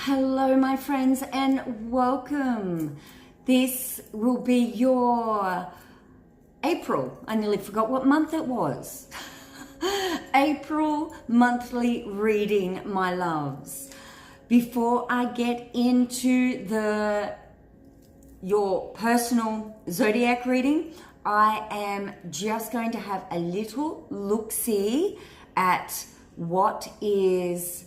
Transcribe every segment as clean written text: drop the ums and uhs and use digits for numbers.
Hello my friends and welcome. This will be your April. I nearly forgot what month it was. April monthly reading, my loves. Before I get into your personal zodiac reading, I am just going to have a little look-see at what is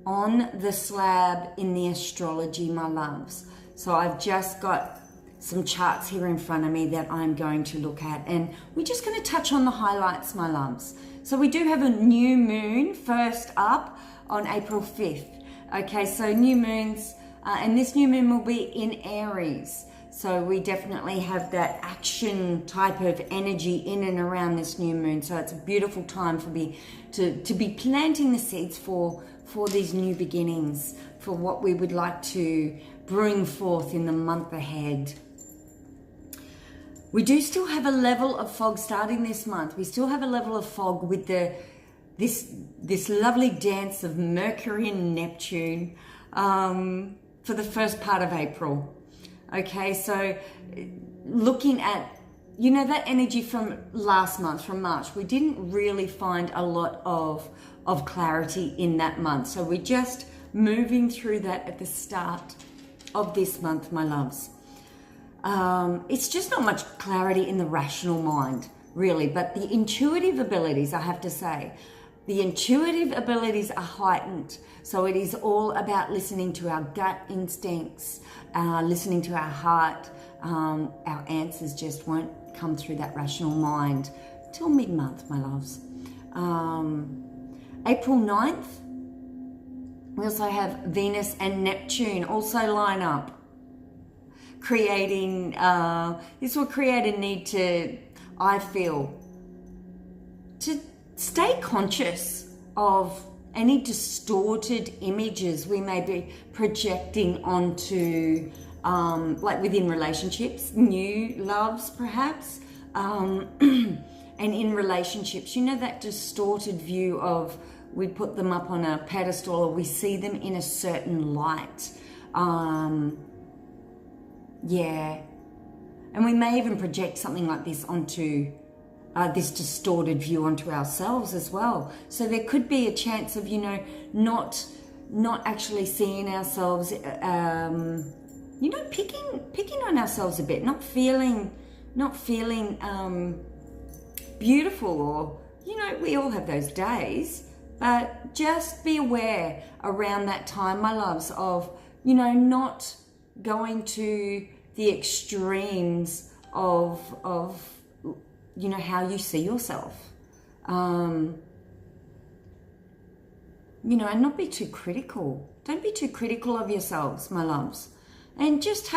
on the slab in the astrology, my loves. So I've just got some charts here in front of me that I'm going to look at, and we're just going to touch on the highlights, my loves. So we do have a new moon first up on April 5th. Okay, so new moons, and this new moon will be in Aries. So we definitely have that action type of energy in and around this new moon. So it's a beautiful time for me to be planting the seeds for these new beginnings, for what we would like to bring forth in the month ahead. We do still have a level of fog starting this month. We still have a level of fog with this lovely dance of Mercury and Neptune for the first part of April. Okay, so looking at, that energy from last month, from March, we didn't really find a lot of clarity in that month. So we're just moving through that at the start of this month, my loves. It's just not much clarity in the rational mind, really, but the intuitive abilities, I have to say, the intuitive abilities are heightened. So it is all about listening to our gut instincts, listening to our heart. Our answers just won't come through that rational mind till mid-month, my loves. April 9th, we also have Venus and Neptune also line up, creating, this will create a need to, I feel, to stay conscious of any distorted images we may be projecting onto, like within relationships, new loves perhaps, and in relationships, that distorted view of, we put them up on a pedestal or we see them in a certain light. Yeah. And we may even project something like this onto this distorted view onto ourselves as well. So there could be a chance of, not actually seeing ourselves, picking on ourselves a bit, not feeling beautiful, or, we all have those days, but just be aware around that time, my loves, of, not going to the extremes of how you see yourself, and not be too critical. Don't be too critical of yourselves, my loves, and just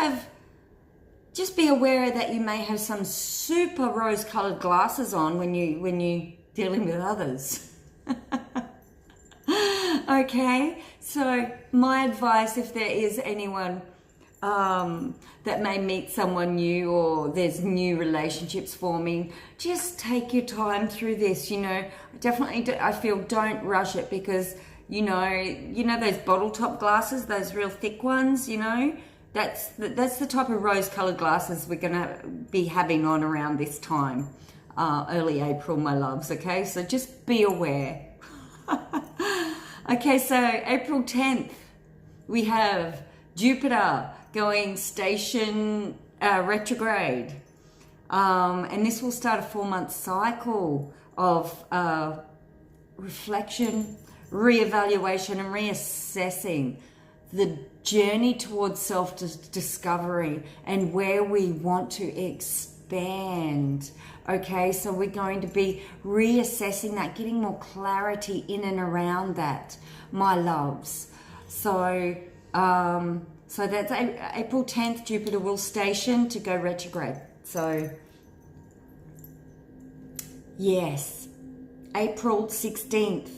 be aware that you may have some super rose-colored glasses on when you dealing with others. Okay, so my advice, if there is anyone that may meet someone new, or there's new relationships forming, just take your time through this. Definitely, I feel, don't rush it, because those bottle top glasses, those real thick ones, that's the type of rose-colored glasses we're gonna be having on around this time, early April, my loves. Okay, so just be aware. Okay, so April 10th, we have Jupiter going station retrograde, and this will start a 4-month cycle of reflection, reevaluation, and reassessing the journey towards self-discovery and where we want to expand. Okay, so we're going to be reassessing that, getting more clarity in and around that, my loves. So that's April 10th, Jupiter will station to go retrograde. So yes, April 16th,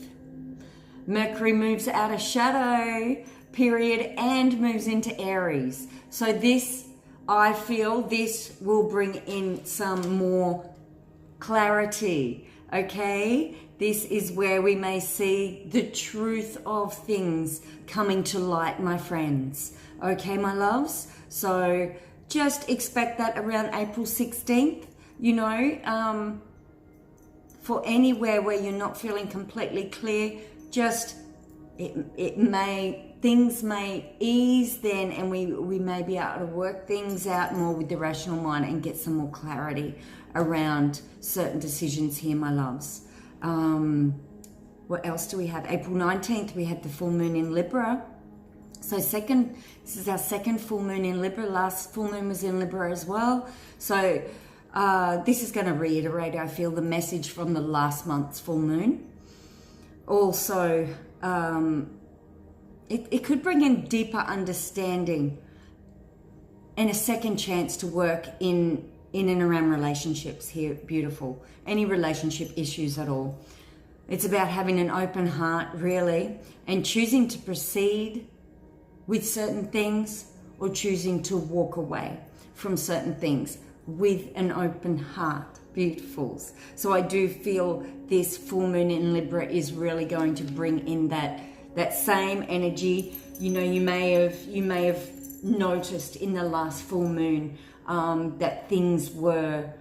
Mercury moves out of shadow period and moves into Aries. So this, I feel, this will bring in some more clarity, okay, this is where we may see the truth of things coming to light, my friends. Okay, my loves? So just expect that around April 16th, you know, for anywhere where you're not feeling completely clear, just things may ease then, and we may be able to work things out more with the rational mind and get some more clarity around certain decisions here, my loves. What else do we have? April 19th, we had the full moon in Libra. So this is our second full moon in Libra. Last full moon was in Libra as well. So this is going to reiterate, I feel, the message from the last month's full moon. Also, it could bring in deeper understanding and a second chance to work in and around relationships here. Beautiful. Any relationship issues at all. It's about having an open heart, really, and choosing to proceed with certain things or choosing to walk away from certain things with an open heart. Beautifuls. So I do feel this full moon in Libra is really going to bring in that same energy. You know, you may have noticed in the last full moon that things were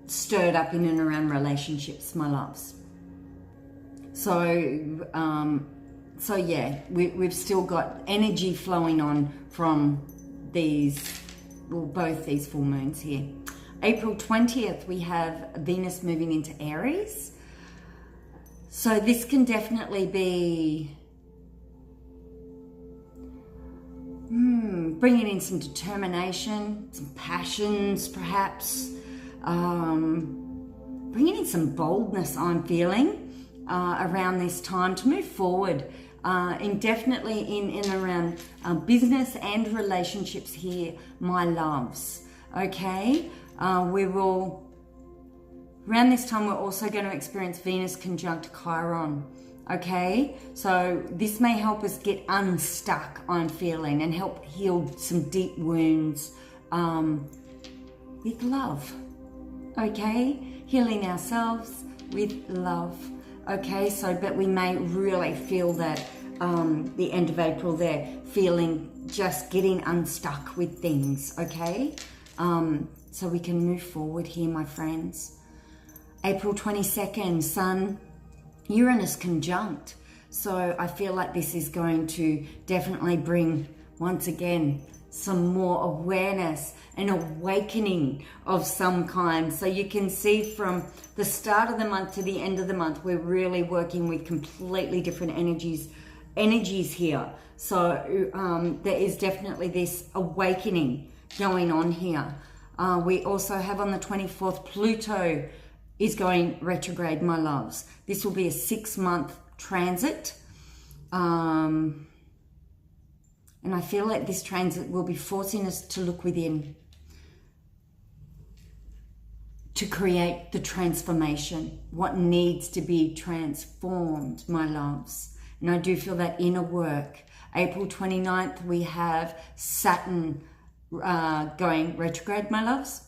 stirred up in and around relationships, my loves. So yeah, we've still got energy flowing on from both these full moons here. April 20th, we have Venus moving into Aries. So this can definitely be bringing in some determination, some passions perhaps, bringing in some boldness, I'm feeling, around this time to move forward, and definitely in and around business and relationships here, my loves. Okay, around this time we're also going to experience Venus conjunct Chiron. Okay, so this may help us get unstuck, I'm feeling, and help heal some deep wounds with love. Okay, healing ourselves with love. Okay, so but we may really feel that the end of April there, feeling just getting unstuck with things. Okay, so we can move forward here, my friends. April 22nd, Sun Uranus conjunct. So I feel like this is going to definitely bring, once again, some more awareness and awakening of some kind. So you can see from the start of the month to the end of the month, we're really working with completely different energies here. So there is definitely this awakening going on here. We also have on the 24th, Pluto is going retrograde, my loves. This will be a 6-month transit. And I feel like this transit will be forcing us to look within, to create the transformation, what needs to be transformed, my loves. And I do feel that inner work. April 29th, we have Saturn going retrograde, my loves.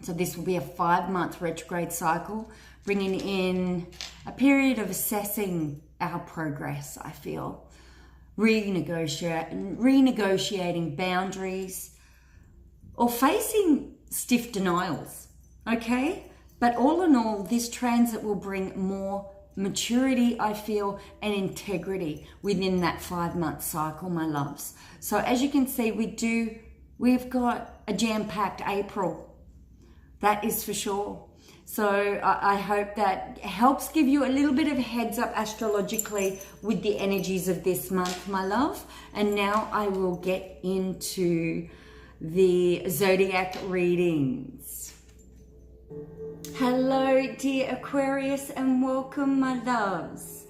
So this will be a 5-month retrograde cycle, bringing in a period of assessing our progress, I feel. Renegotiating boundaries or facing stiff denials, okay? But all in all, this transit will bring more maturity, I feel, and integrity within that 5-month cycle, my loves. So as you can see, we've got a jam-packed April. That is for sure. So I hope that helps give you a little bit of a heads up astrologically with the energies of this month, my love. And now I will get into the zodiac readings. Hello, dear Aquarius, and welcome, my loves.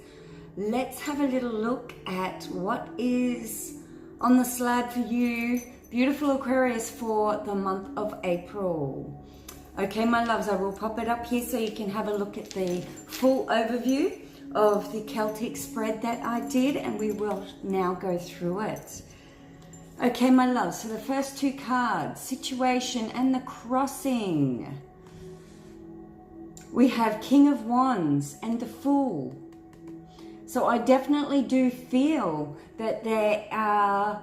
Let's have a little look at what is on the slab for you, beautiful Aquarius, for the month of April. Okay, my loves, I will pop it up here so you can have a look at the full overview of the Celtic spread that I did, and we will now go through it. Okay, my loves, so the first 2 cards, Situation and the Crossing. we have King of Wands and the Fool. So I definitely do feel that there are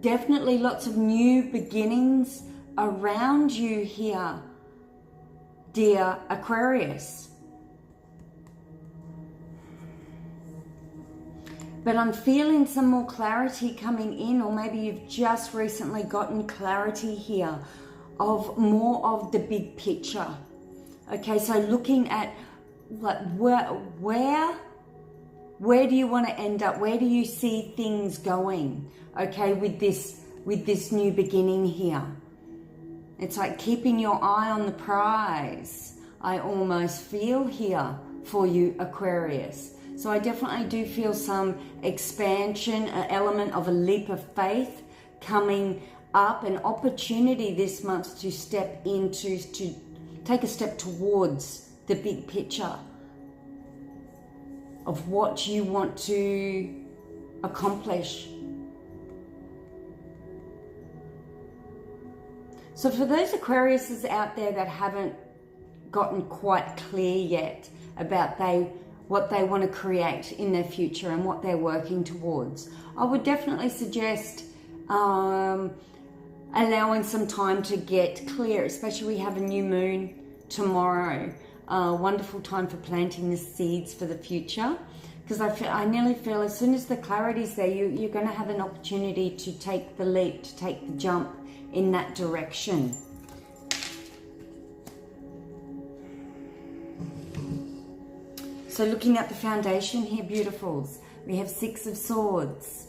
definitely lots of new beginnings around you here, dear Aquarius. But I'm feeling some more clarity coming in, or maybe you've just recently gotten clarity here of more of the big picture. Okay, so looking at like where do you want to end up? Where do you see things going? Okay, with this new beginning here. It's like keeping your eye on the prize. I almost feel here for you, Aquarius. So I definitely do feel some expansion, an element of a leap of faith coming up, an opportunity this month to step into, to take a step towards the big picture of what you want to accomplish. So for those Aquariuses out there that haven't gotten quite clear yet about what they want to create in their future and what they're working towards, I would definitely suggest allowing some time to get clear, especially we have a new moon tomorrow. Wonderful time for planting the seeds for the future, because I nearly feel as soon as the clarity's there, you're going to have an opportunity to take the leap, to take the jump in that direction. So looking at the foundation here, beautifuls, we have Six of Swords.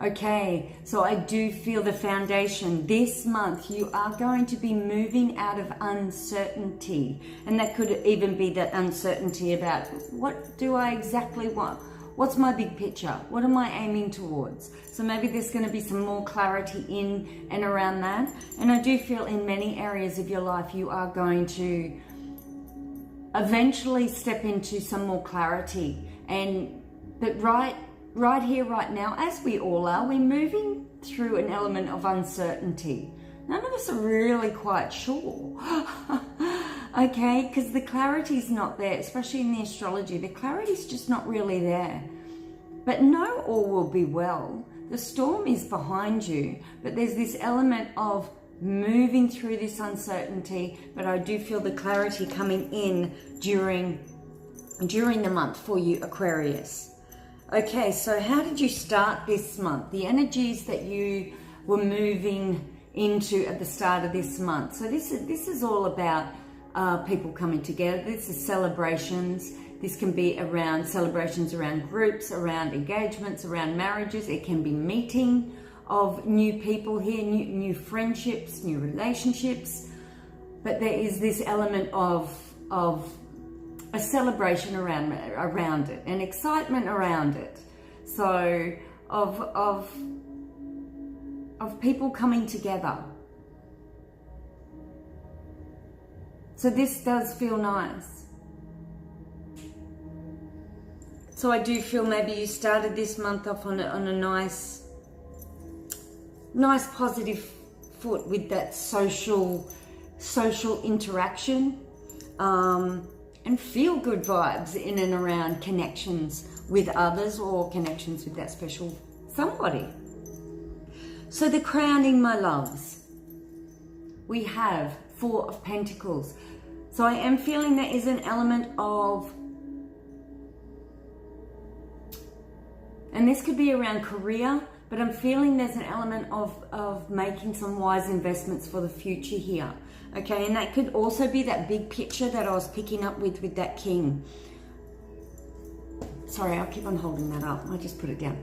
Okay, so I do feel the foundation. This month, you are going to be moving out of uncertainty. And that could even be that uncertainty about what do I exactly want? What's my big picture? What am I aiming towards? So maybe there's going to be some more clarity in and around that. And I do feel in many areas of your life, you are going to eventually step into some more clarity. But right here, right now, as we all are, we're moving through an element of uncertainty. None of us are really quite sure. Okay, because the clarity's not there, especially in the astrology. The clarity's just not really there. But know all will be well. The storm is behind you, but there's this element of moving through this uncertainty, but I do feel the clarity coming in during the month for you, Aquarius. Okay, so how did you start this month? The energies that you were moving into at the start of this month. So this is all about people coming together. This is celebrations. This can be around celebrations around groups, around engagements, around marriages. It can be meeting of new people here, new friendships, new relationships. But there is this element of a celebration around it, an excitement around it. So of people coming together. So this does feel nice. So I do feel maybe you started this month off on a nice positive foot with that social interaction. And feel good vibes in and around connections with others or connections with that special somebody. So the crowning, my loves, we have Four of Pentacles. So I am feeling there is an element of, and this could be around career, but I'm feeling there's an element of making some wise investments for the future here. Okay, and that could also be that big picture that I was picking up with that king. Sorry, I'll keep on holding that up. I just put it down.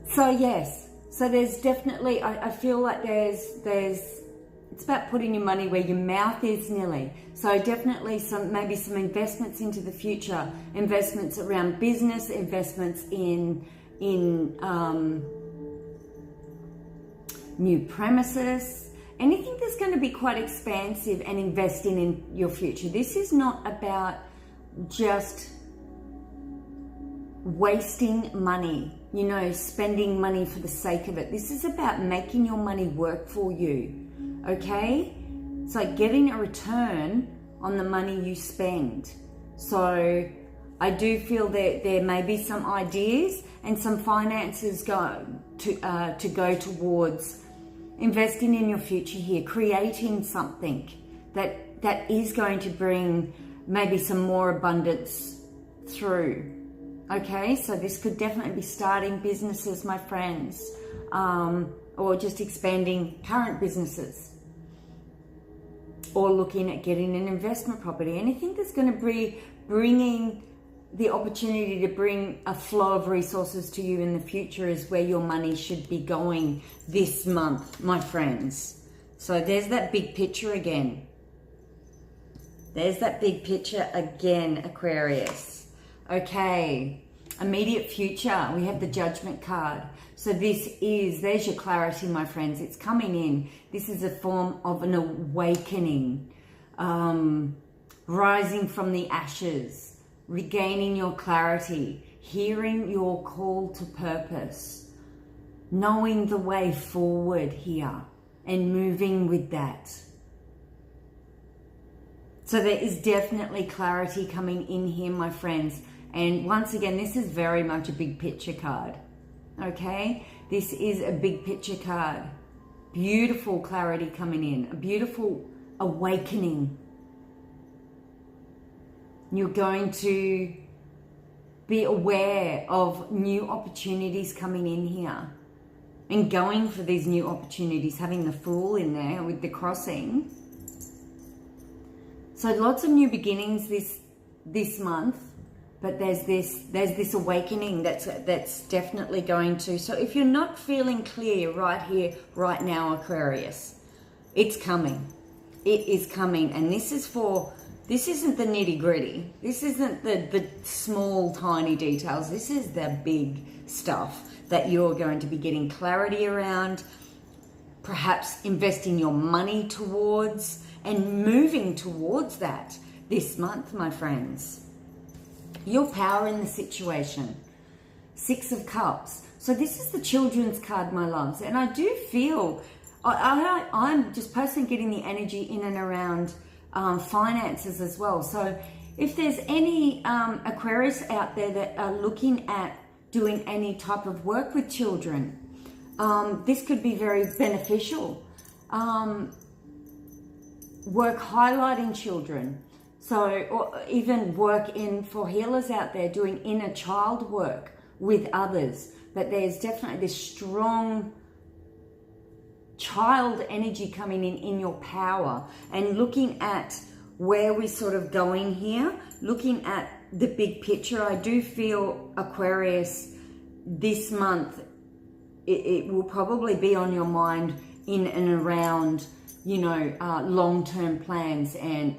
So yes, so there's definitely, I feel like it's about putting your money where your mouth is, nearly. So definitely maybe some investments into the future, investments around business, investments in new premises, anything that's going to be quite expansive and investing in your future. This is not about just wasting money, spending money for the sake of it. This is about making your money work for you, okay? It's like getting a return on the money you spend. So I do feel that there may be some ideas and some finances to go towards investing in your future here, creating something that is going to bring maybe some more abundance through. Okay, so this could definitely be starting businesses, my friends, or just expanding current businesses, or looking at getting an investment property. Anything that's going to be bringing the opportunity to bring a flow of resources to you in the future is where your money should be going this month, my friends. So there's that big picture again. There's that big picture again, Aquarius. Okay, immediate future, we have the Judgment card. So there's your clarity, my friends. It's coming in. This is a form of an awakening, rising from the ashes, regaining your clarity, hearing your call to purpose, knowing the way forward here and moving with that. So there is definitely clarity coming in here, my friends. And once again, this is very much a big picture card. Okay, this is a big picture card. Beautiful clarity coming in, a beautiful awakening. You're going to be aware of new opportunities coming in here and going for these new opportunities, having the Fool in there with the crossing. So lots of new beginnings this month, but there's this awakening that's definitely going to. So if you're not feeling clear right here, right now, Aquarius, it's coming. It is coming, and this isn't the nitty gritty. This isn't the small, tiny details. This is the big stuff that you're going to be getting clarity around, perhaps investing your money towards and moving towards that this month, my friends. Your power in the situation. 6 of Cups. So this is the Children's card, my loves. And I do feel, I'm just personally getting the energy in and around finances as well. So if there's any Aquarius out there that are looking at doing any type of work with children, this could be very beneficial. Work highlighting children. So, or even work for healers out there doing inner child work with others. But there's definitely this strong child energy coming in your power, and looking at where we're sort of going here, looking at the big picture. I do feel, Aquarius, this month, it will probably be on your mind in and around, you know, long-term plans and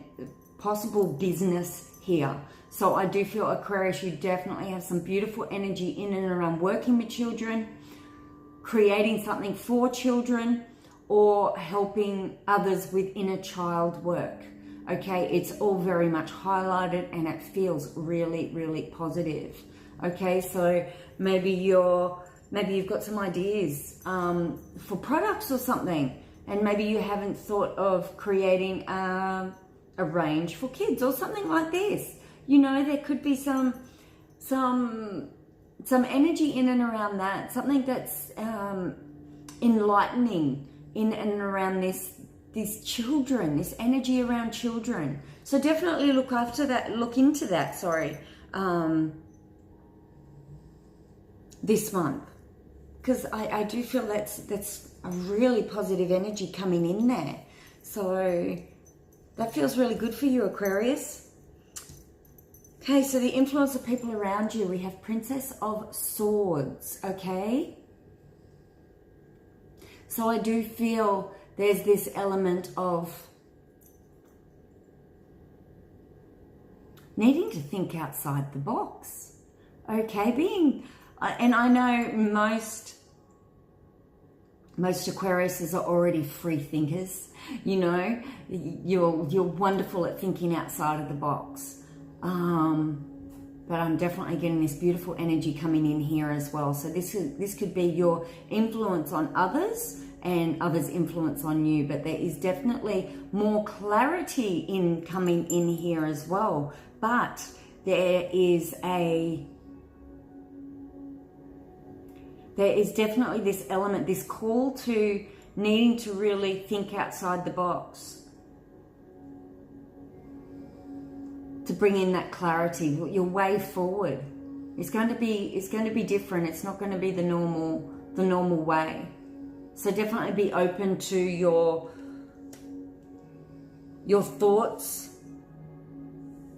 possible business here. So I do feel, Aquarius, you definitely have some beautiful energy in and around working with children, creating something for children, or helping others with inner child work. Okay, it's all very much highlighted and it feels really, really positive. Okay, so maybe you've got some ideas for products or something, and maybe you haven't thought of creating a range for kids or something like this. You know, there could be some energy in and around that, something that's enlightening in and around these children, this energy around children. So definitely look into that, this month, because I do feel that's a really positive energy coming in there. So that feels really good for you, Aquarius. Okay, so the influence of people around you, we have Princess of Swords, okay? So I do feel there's this element of needing to think outside the box, okay? And I know most Aquariuses are already free thinkers, you know. You're wonderful at thinking outside of the box. but I'm definitely getting this beautiful energy coming in here as well. So this could be your influence on others and others' influence on you, but there is definitely more clarity in coming in here as well. But there is definitely this element, this call to needing to really think outside the box, to bring in that clarity. Your way forward is going to be different. It's not going to be the normal way. So definitely be open to your thoughts,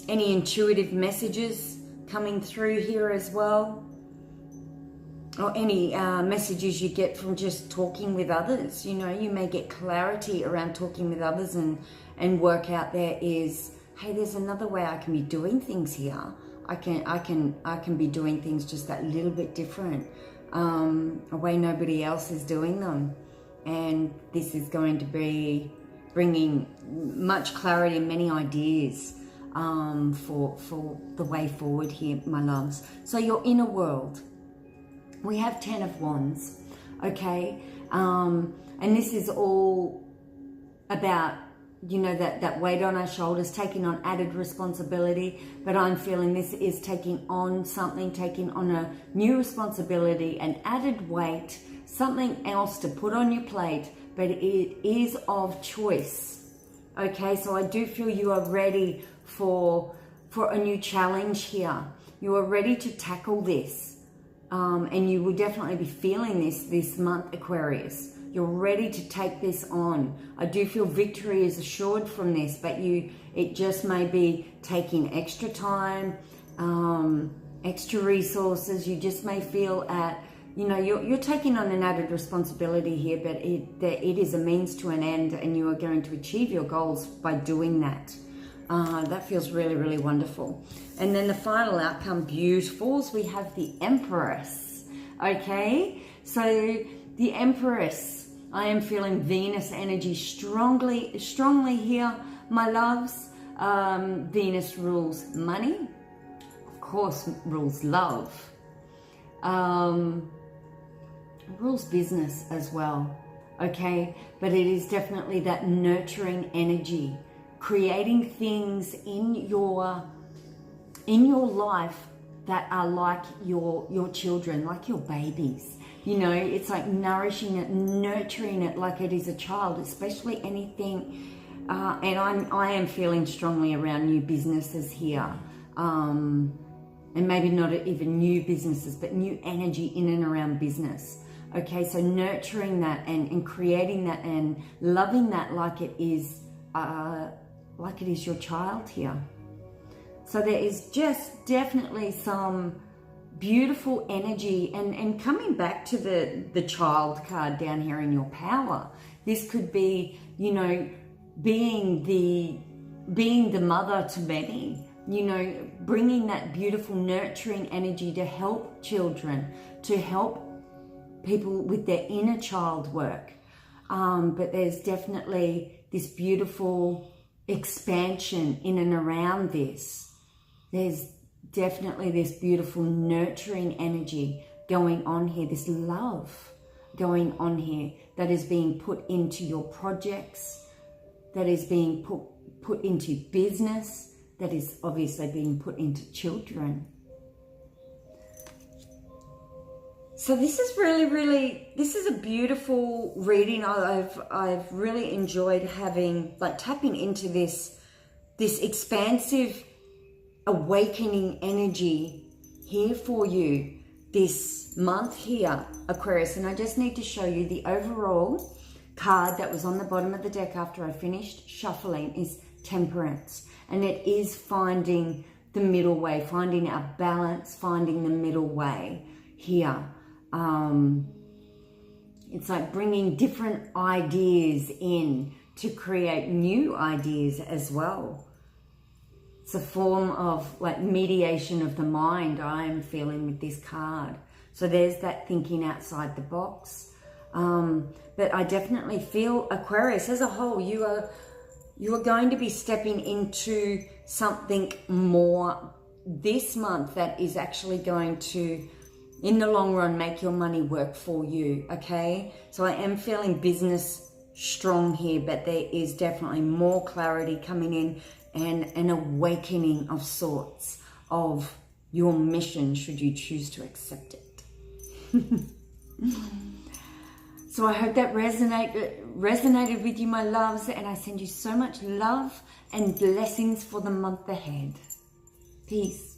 any intuitive messages coming through here as well, or any messages you get from just talking with others. You know, you may get clarity around talking with others and work out there is, hey, there's another way I can be doing things here. I can be doing things just that little bit different, a way nobody else is doing them. And this is going to be bringing much clarity and many ideas for the way forward here, my loves. So your inner world, we have 10 of Wands, okay? And this is all about, you know, that weight on our shoulders, taking on added responsibility. But I'm feeling this is taking on something, taking on a new responsibility, an added weight, something else to put on your plate, but it is of choice. Okay, so I do feel you are ready for a new challenge here. You are ready to tackle this. And you will definitely be feeling this month, Aquarius. You're ready to take this on. I do feel victory is assured from this, but it just may be taking extra time, extra resources. You just may feel you're taking on an added responsibility here, but it is a means to an end, and you are going to achieve your goals by doing that. That feels really, really wonderful. And then the final outcome, beautifuls, we have the Empress. Okay, so the Empress, I am feeling Venus energy strongly here, my loves. Venus rules money, of course, rules love, rules business as well. Okay, but it is definitely that nurturing energy, creating things in your life that are like your children, like your babies. You know, it's like nourishing it, nurturing it like it is a child, especially anything. And I am feeling strongly around new businesses here. And maybe not even new businesses, but new energy in and around business. Okay, so nurturing that and creating that and loving that like it is your child here. So there is just definitely some beautiful energy, and coming back to the child card down here in your power, this could be, you know, being the mother to many, you know, bringing that beautiful nurturing energy to help children, to help people with their inner child work. But there's definitely this beautiful expansion in and around this. There's definitely this beautiful nurturing energy going on here, this love going on here that is being put into your projects, that is being put into business, that is obviously being put into children. So this is this is a beautiful reading. I've really enjoyed tapping into this expansive awakening energy here for you this month here, Aquarius. And I just need to show you the overall card that was on the bottom of the deck after I finished shuffling is Temperance. And it is finding the middle way, finding our balance, finding the middle way here. It's like bringing different ideas in to create new ideas as well. It's a form of like mediation of the mind I am feeling with this card. So there's that thinking outside the box. But I definitely feel, Aquarius as a whole, you are going to be stepping into something more this month that is actually going to, in the long run, make your money work for you, okay? So I am feeling business strong here, but there is definitely more clarity coming in and an awakening of sorts of your mission, should you choose to accept it. So I hope that resonated with you, my loves, and I send you so much love and blessings for the month ahead. Peace.